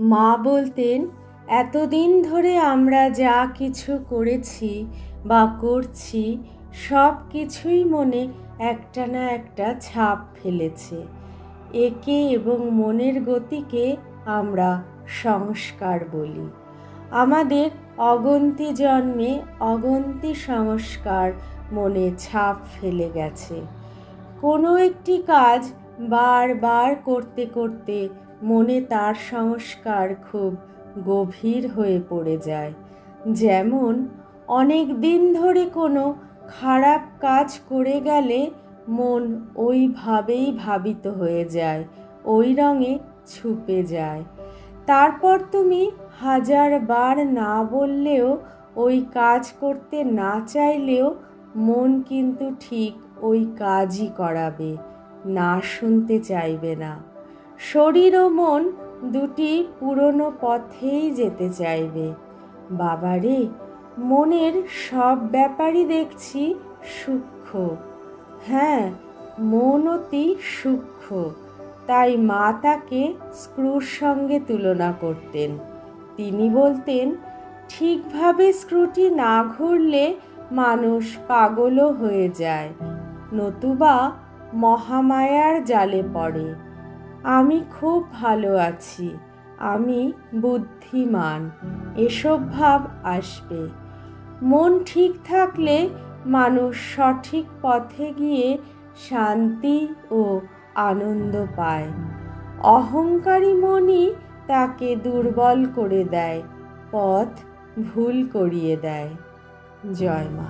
মা বলতেন, এতদিন ধরে আমরা যা কিছু করেছি বা করছি সব কিছুই মনে একটা না একটা ছাপ ফেলেছে। একে এবং মনের গতিকে আমরা সংস্কার বলি। আমাদের অগন্তি জন্মে অগন্তি সংস্কার মনে ছাপ ফেলে গেছে। কোনো একটি কাজ বারবার করতে করতে মনে তার সংস্কার খুব গভীর হয়ে পড়ে যায়। যেমন অনেক দিন ধরে কোনো খারাপ কাজ করে গেলে মন ওইভাবেই ভাবিত হয়ে যায়, ওই রঙে ছুপে যায়। তারপর তুমি হাজারবার না বললেও, ওই কাজ করতে না চাইলেও মন কিন্তু ঠিক ওই কাজই করাবে, না শুনতে চাইবে না। শরীর ও মন দুটি পুরনো পথেই যেতে চাইবে। বাবারে, মনের সব ব্যাপারই দেখছি সূক্ষ্ম। হ্যাঁ, মন অতি সূক্ষ্ম। তাই মা তাকে স্ক্রুর সঙ্গে তুলনা করতেন। তিনি বলতেন, ঠিকভাবে স্ক্রুটি না ঘুরলে মানুষ পাগলও হয়ে যায়, নতুবা মহামায়ার জালে পড়ে। আমি খুব ভালো আছি, আমি বুদ্ধিমান, এসব ভাব আসবে। মন ঠিক থাকলে মানুষ সঠিক পথে গিয়ে শান্তি ও আনন্দ পায়। অহংকারী মনই তাকে দুর্বল করে দেয়, পথ ভুল করিয়ে দেয়। জয় মা।